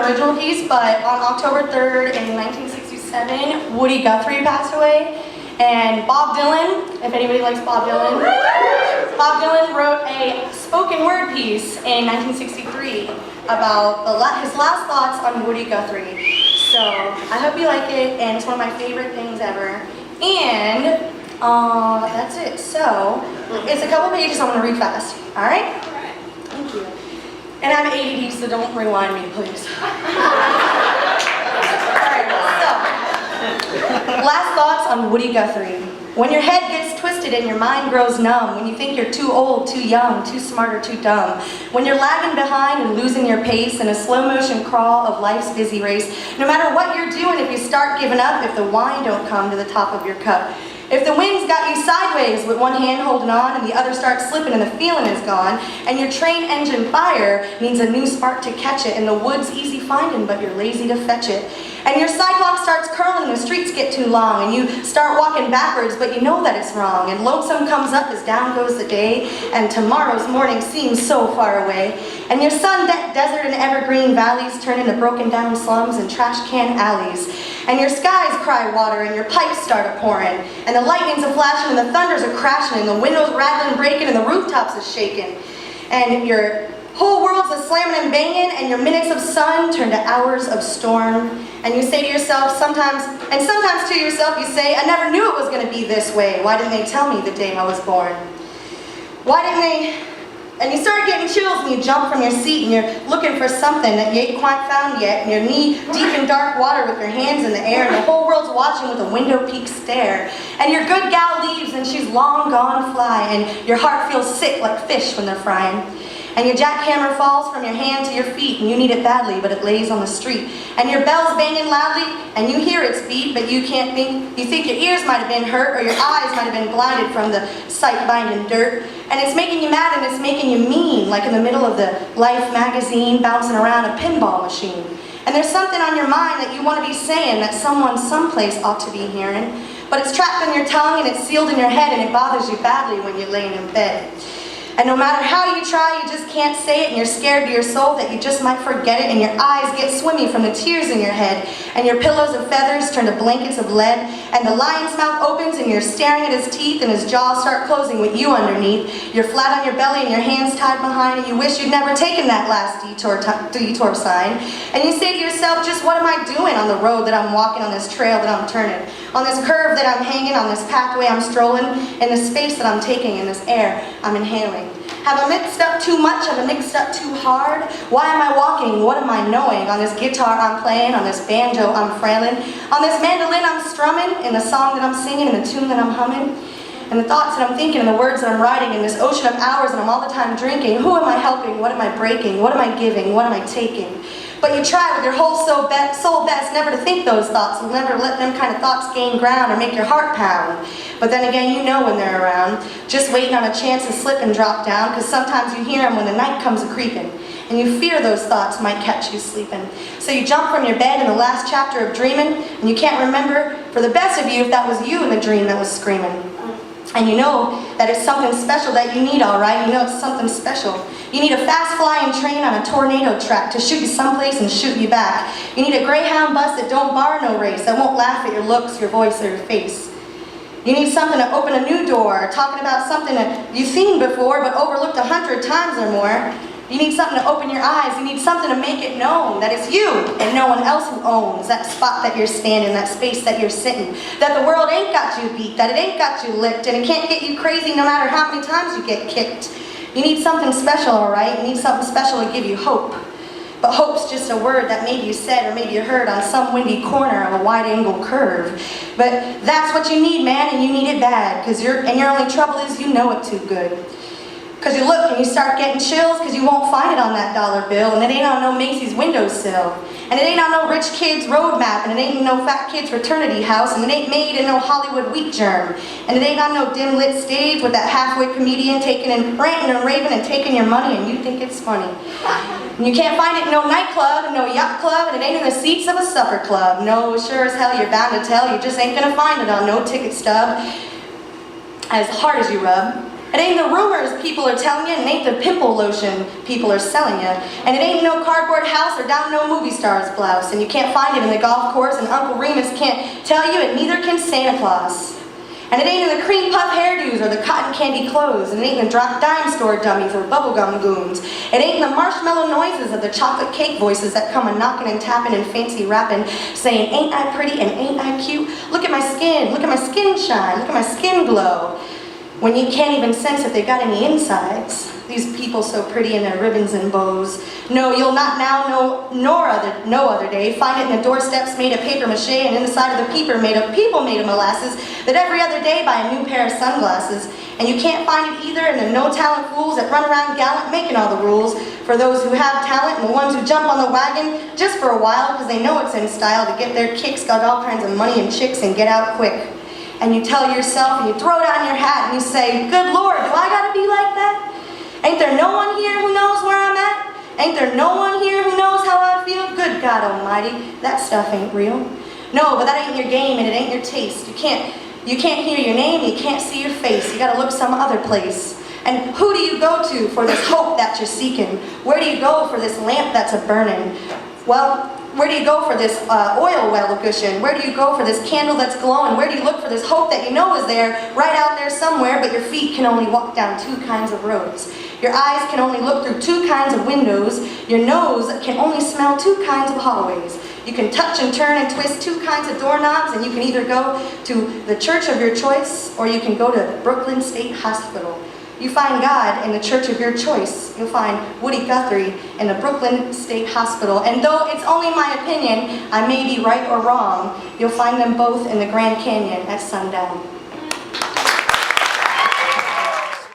original piece, but on October 3rd in 1967, Woody Guthrie passed away. And Bob Dylan, if anybody likes Bob Dylan, Bob Dylan wrote a spoken word piece in 1963 about his last thoughts on Woody Guthrie. So I hope you like it, and it's one of my favorite things ever. And that's it. So it's a couple pages I'm going to read fast. All right? Thank you. And I'm ADD, so don't rewind me, please. Last thoughts on Woody Guthrie. When your head gets twisted and your mind grows numb, when you think you're too old, too young, too smart, or too dumb, when you're lagging behind and losing your pace in a slow motion crawl of life's busy race, no matter what you're doing, if you start giving up, if the wine don't come to the top of your cup, if the wind's got you sideways with one hand holding on and the other starts slipping and the feeling is gone, and your train engine fire needs a new spark to catch it, and the wood's easy finding but you're lazy to fetch it, and your sidewalk starts curling and the streets get too long, and you start walking backwards but you know that it's wrong, and lonesome comes up as down goes the day, and tomorrow's morning seems so far away, and your sun-decked desert and evergreen valleys turn into broken down slums and trash can alleys, and your skies cry water and your pipes start a-pouring, and the lightning's a-flashing and the thunders are crashing and the windows rattling and breaking and the rooftops is shaking, and your whole world's a-slamming and banging, and your minutes of sun turn to hours of storm, and you say to yourself sometimes to yourself you say, I never knew it was going to be this way. Why didn't they tell me the day I was born? Why didn't they? And you start getting chills and you jump from your seat and you're looking for something that you ain't quite found yet, and you're knee deep in dark water with your hands in the air, and the whole world's watching with a window peak stare, and your good gal leaves and she's long gone fly, and your heart feels sick like fish when they're frying, and your jackhammer falls from your hand to your feet and you need it badly but it lays on the street, and your bell's banging loudly and you hear its beat but you can't think, you think your ears might have been hurt or your eyes might have been blinded from the sight binding dirt, and it's making you mad and it's making you mean, like in the middle of the Life magazine bouncing around a pinball machine, and there's something on your mind that you want to be saying that someone someplace ought to be hearing, but it's trapped in your tongue and it's sealed in your head and it bothers you badly when you're laying in bed. And no matter how you try, you just can't say it, and you're scared to your soul that you just might forget it, and your eyes get swimmy from the tears in your head, and your pillows of feathers turn to blankets of lead, and the lion's mouth opens and you're staring at his teeth and his jaws start closing with you underneath. You're flat on your belly and your hands tied behind, and you wish you'd never taken that last detour sign. And you say to yourself, just what am I doing on the road that I'm walking, on this trail that I'm turning, on this curve that I'm hanging, on this pathway I'm strolling, in the space that I'm taking, in this air I'm inhaling? Have I mixed up too much? Have I mixed up too hard? Why am I walking? What am I knowing? On this guitar I'm playing, on this banjo I'm frailing, on this mandolin I'm strumming, in the song that I'm singing, in the tune that I'm humming, and the thoughts that I'm thinking, and the words that I'm writing, in this ocean of hours that I'm all the time drinking. Who am I helping? What am I breaking? What am I giving? What am I taking? But you try with your whole soul best never to think those thoughts, and never let them kind of thoughts gain ground or make your heart pound. But then again, you know when they're around, just waiting on a chance to slip and drop down, because sometimes you hear them when the night comes a-creeping, and you fear those thoughts might catch you sleeping. So you jump from your bed in the last chapter of dreaming, and you can't remember, for the best of you, if that was you in the dream that was screaming. And you know that it's something special that you need, all right? You know it's something special. You need a fast-flying train on a tornado track to shoot you someplace and shoot you back. You need a Greyhound bus that don't bar no race, that won't laugh at your looks, your voice, or your face. You need something to open a new door, talking about something that you've seen before but overlooked 100 times or more. You need something to open your eyes. You need something to make it known that it's you and no one else who owns that spot that you're standing, that space that you're sitting, that the world ain't got you beat, that it ain't got you licked, and it can't get you crazy no matter how many times you get kicked. You need something special, all right? You need something special to give you hope. But hope's just a word that maybe you said or maybe you heard on some windy corner of a wide-angle curve. But that's what you need, man, and you need it bad, and your only trouble is you know it too good. Because you look and you start getting chills because you won't find it on that dollar bill, and it ain't on no Macy's windowsill, and it ain't on no rich kid's road map, and it ain't in no fat kid's fraternity house, and it ain't made in no Hollywood wheat germ, and it ain't on no dim lit stage with that halfway comedian taking and ranting and raving and taking your money and you think it's funny. And you can't find it in no nightclub and no yacht club, and it ain't in the seats of a supper club. No, sure as hell you're bound to tell, you just ain't gonna find it on no ticket stub. As hard as you rub, It ain't the rumors people are telling you, and it ain't the pimple lotion people are selling you. And it ain't no cardboard house or down no movie star's blouse. And you can't find it in the golf course, and Uncle Remus can't tell you, and neither can Santa Claus. And it ain't in the cream puff hairdos or the cotton candy clothes. And it ain't in the drop dime store dummies or bubblegum goons. It ain't in the marshmallow noises of the chocolate cake voices that come a-knocking and tapping and fancy rapping, saying, ain't I pretty and ain't I cute? Look at my skin shine, look at my skin glow. When you can't even sense if they've got any insides. These people so pretty in their ribbons and bows. No, you'll not now, no other day, find it in the doorsteps made of paper mache and in the side of the people made of molasses, that every other day buy a new pair of sunglasses. And you can't find it either in the no-talent fools that run around gallant making all the rules for those who have talent and the ones who jump on the wagon just for a while because they know it's in style to get their kicks, got all kinds of money and chicks, and get out quick. And you tell yourself, and you throw down your hat, and you say, good Lord, do I gotta be like that? Ain't there no one here who knows where I'm at? Ain't there no one here who knows how I feel? Good God Almighty, that stuff ain't real. No, but that ain't your game, and it ain't your taste. You can't hear your name, you can't see your face. You gotta look some other place. And who do you go to for this hope that you're seeking? Where do you go for this lamp that's a-burning? Well, where do you go for this oil well cushion? Where do you go for this candle that's glowing? Where do you look for this hope that you know is there, right out there somewhere, but your feet can only walk down two kinds of roads? Your eyes can only look through two kinds of windows. Your nose can only smell two kinds of hallways. You can touch and turn and twist two kinds of doorknobs, and you can either go to the church of your choice, or you can go to Brooklyn State Hospital. You find God in the church of your choice. You'll find Woody Guthrie in the Brooklyn State Hospital. And though it's only my opinion, I may be right or wrong, you'll find them both in the Grand Canyon at sundown.